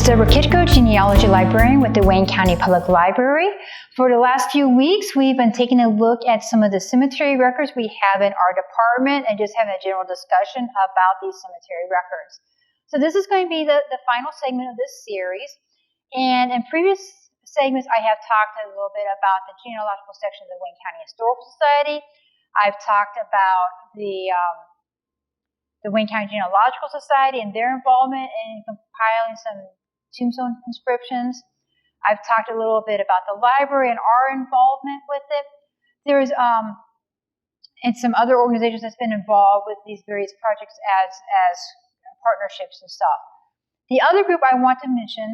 is Deborah Kitko, Genealogy Librarian with the Wayne County Public Library. For the last few weeks, we've been taking a look at some of the cemetery records we have in our department and just having a general discussion about these cemetery records. So this is going to be the final segment of this series. And in previous segments, I have talked a little bit about the genealogical section of the Wayne County Historical Society. I've talked about the Wayne County Genealogical Society and their involvement in compiling some tombstone inscriptions. I've talked a little bit about the library and our involvement with it. There's and some other organizations that's been involved with these various projects as partnerships and stuff. The other group I want to mention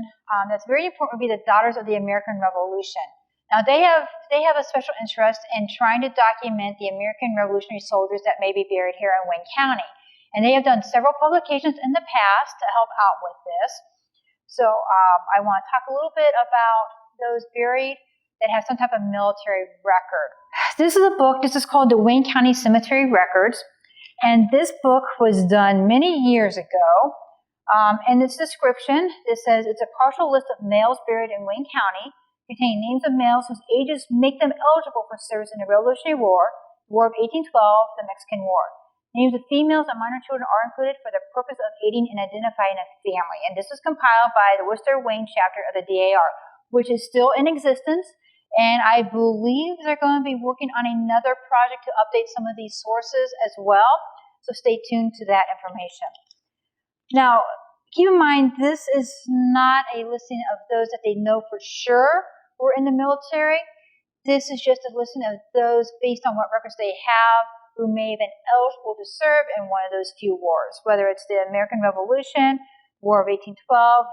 that's very important would be the Daughters of the American Revolution. Now they have a special interest in trying to document the American Revolutionary soldiers that may be buried here in Wayne County. And they have done several publications in the past to help out with this. So I want to talk a little bit about those buried that have some type of military record. This is a book. This is called the Wayne County Cemetery Records. And this book was done many years ago. And its description, it says, it's a partial list of males buried in Wayne County, containing names of males whose ages make them eligible for service in the Revolutionary War, the War of 1812, the Mexican War. Names of females and minor children are included for the purpose of aiding and identifying a family. And this was compiled by the Worcester Wayne chapter of the DAR, which is still in existence. And I believe they're going to be working on another project to update some of these sources as well. So stay tuned to that information. Now, keep in mind, this is not a listing of those that they know for sure were in the military. This is just a listing of those based on what records they have, who may have been eligible to serve in one of those few wars, whether it's the American Revolution, War of 1812,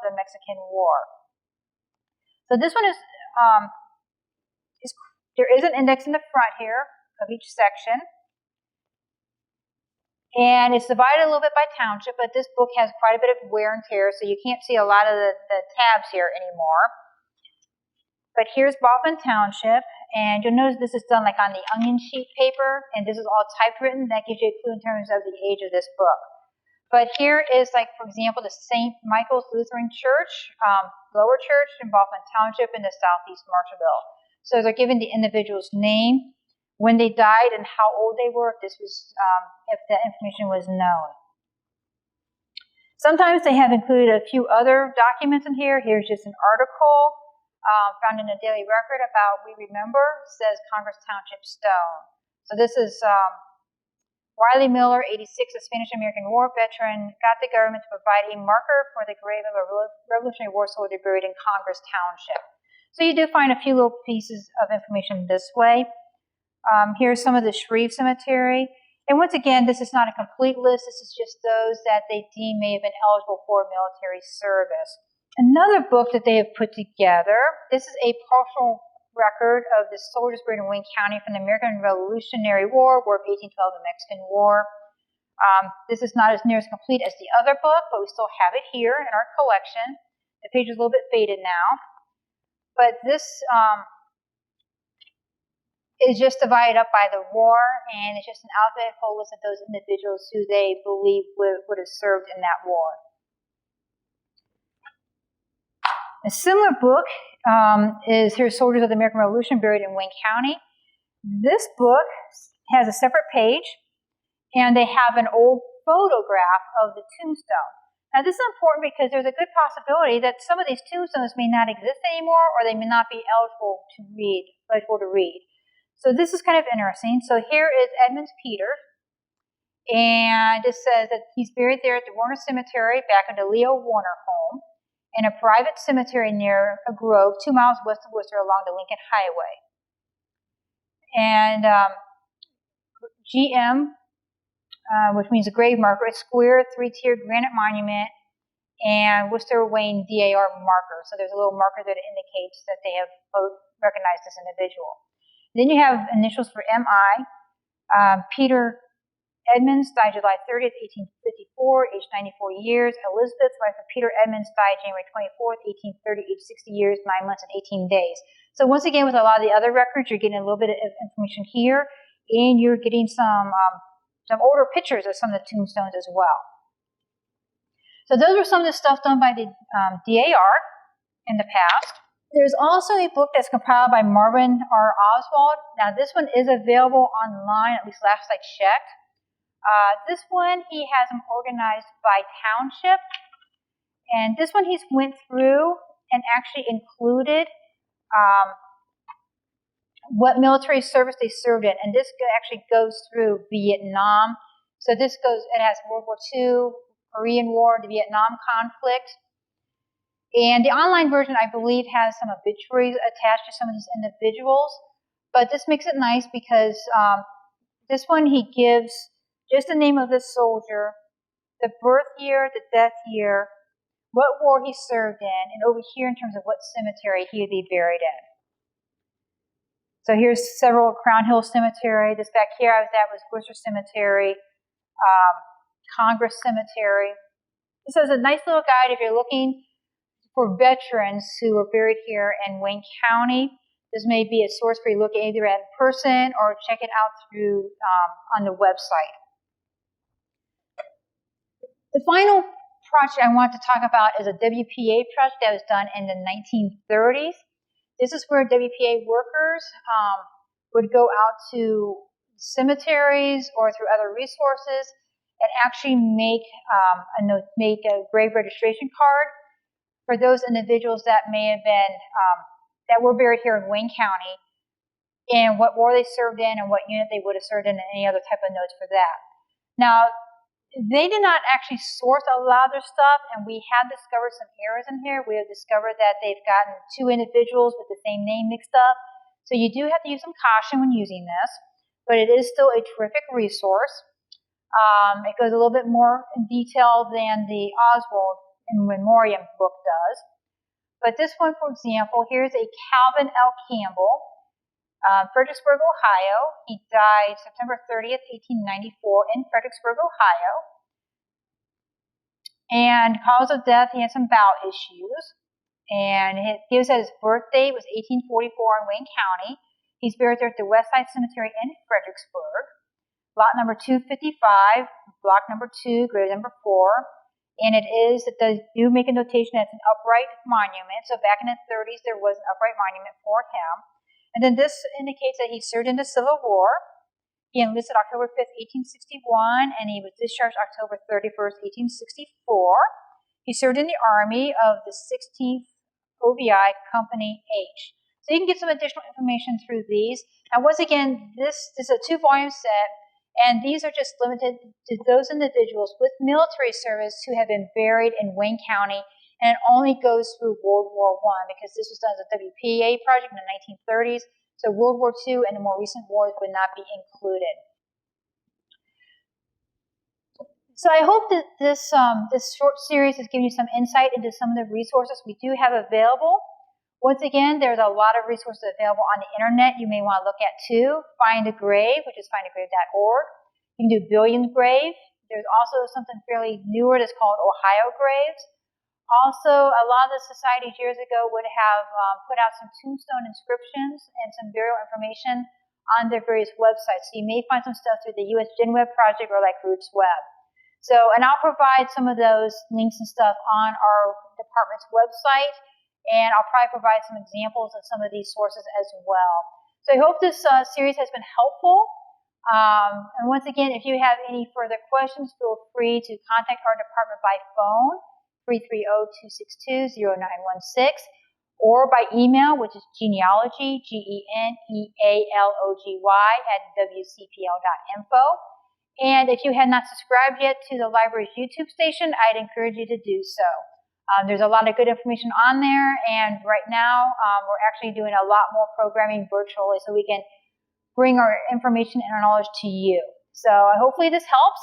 the Mexican War. So this one is there is an index in the front here of each section. And it's divided a little bit by township, but this book has quite a bit of wear and tear, so you can't see a lot of the tabs here anymore. But here's Baughman Township, and you'll notice this is done like on the onion sheet paper, and this is all typewritten. That gives you a clue in terms of the age of this book. But here is, like, for example, the St. Michael's Lutheran Church, Lower Church in Baughman Township in the southeast Marshallville. So they're given the individual's name, when they died, and how old they were, if this was, if that information was known. Sometimes they have included a few other documents in here. Here's just an article found in a daily record about We Remember, says Congress Township Stone. So this is Wiley Miller, 86, a Spanish-American war veteran, got the government to provide a marker for the grave of a Revolutionary War soldier buried in Congress Township. So you do find a few little pieces of information this way. Here's some of the Shreve Cemetery. And once again, this is not a complete list. This is just those that they deem may have been eligible for military service. Another book that they have put together, this is a partial record of the soldiers buried in Wayne County from the American Revolutionary War, War of 1812, the Mexican War. This is not as near as complete as the other book, but we still have it here in our collection. The page is a little bit faded now. But this is just divided up by the war, and it's just an alphabetical list of those individuals who they believe would have served in that war. A similar book is Here's Soldiers of the American Revolution Buried in Wayne County. This book has a separate page, and they have an old photograph of the tombstone. Now, this is important because there's a good possibility that some of these tombstones may not exist anymore, or they may not be eligible to read. So this is kind of interesting. So here is Edmonds Peter, and it says that he's buried there at the Warner Cemetery back in the Leo Warner home, in a private cemetery near a grove 2 miles west of Worcester along the Lincoln Highway. And GM, which means a grave marker, a square 3-tiered granite monument, and Worcester Wayne DAR marker. So there's a little marker that indicates that they have both recognized this individual. Then you have initials for MI. Peter Edmonds died July 30th, 1854, age 94 years. Elizabeth, wife of Peter Edmonds, died January 24th, 1830, age 60 years, 9 months, and 18 days. So once again, with a lot of the other records, you're getting a little bit of information here, and you're getting some older pictures of some of the tombstones as well. So those were some of the stuff done by the DAR in the past. There's also a book that's compiled by Marvin R. Oswald. Now this one is available online, at least last I checked. This one, he has them organized by township. And this one he's went through and actually included what military service they served in. And this actually goes through Vietnam. So this goes, it has World War II, Korean War, the Vietnam conflict. And the online version, I believe, has some obituaries attached to some of these individuals. But this makes it nice because this one he gives just the name of the soldier, the birth year, the death year, what war he served in, and over here in terms of what cemetery he would be buried in. So here's several Crown Hill Cemetery. This back here I was at was Worcester Cemetery, Congress Cemetery. This is a nice little guide if you're looking for veterans who are buried here in Wayne County. This may be a source for you to look either at in person or check it out through on the website. The final project I want to talk about is a WPA project that was done in the 1930s. This is where WPA workers would go out to cemeteries or through other resources and actually make a grave registration card for those individuals that may have been, that were buried here in Wayne County, and what war they served in and what unit they would have served in and any other type of notes for that. Now, they did not actually source a lot of their stuff, and we have discovered some errors in here. We have discovered that they've gotten 2 individuals with the same name mixed up. So you do have to use some caution when using this, but it is still a terrific resource. It goes a little bit more in detail than the Oswald in Memoriam book does. But this one, for example, here's a Calvin L. Campbell, Fredericksburg, Ohio. He died September 30th, 1894 in Fredericksburg, Ohio. And cause of death, he had some bowel issues. And it gives that his birth date was 1844 in Wayne County. He's buried there at the Westside Cemetery in Fredericksburg. Lot number 255, block number 2, grave number 4. And it does do make a notation that it's an upright monument. So back in the 30s, there was an upright monument for him. And then this indicates that he served in the Civil War. He enlisted October 5th, 1861, and he was discharged October 31st, 1864. He served in the Army of the 16th OVI Company H. So you can get some additional information through these. And once again, this is a 2-volume set, and these are just limited to those individuals with military service who have been buried in Wayne County. And it only goes through World War I because this was done as a WPA project in the 1930s. So World War II and the more recent wars would not be included. So I hope that this short series has given you some insight into some of the resources we do have available. Once again, there's a lot of resources available on the internet you may want to look at too. Find a Grave, which is findagrave.org. You can do Billions Grave. There's also something fairly newer that's called Ohio Graves. Also, a lot of the societies years ago would have put out some tombstone inscriptions and some burial information on their various websites. So you may find some stuff through the US GenWeb Project or like Roots Web. So, and I'll provide some of those links and stuff on our department's website, and I'll probably provide some examples of some of these sources as well. So I hope this series has been helpful. And once again, if you have any further questions, feel free to contact our department by phone. 330-262-0916, or by email, which is genealogy, genealogy @wcpl.info. And if you had not subscribed yet to the library's YouTube station, I'd encourage you to do so. There's a lot of good information on there, and right now we're actually doing a lot more programming virtually so we can bring our information and our knowledge to you. So hopefully this helps.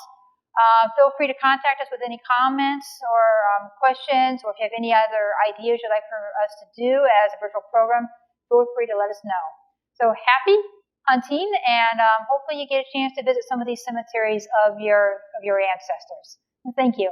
Feel free to contact us with any comments or questions, or if you have any other ideas you'd like for us to do as a virtual program, feel free to let us know. So happy hunting, and hopefully you get a chance to visit some of these cemeteries of your ancestors. Thank you.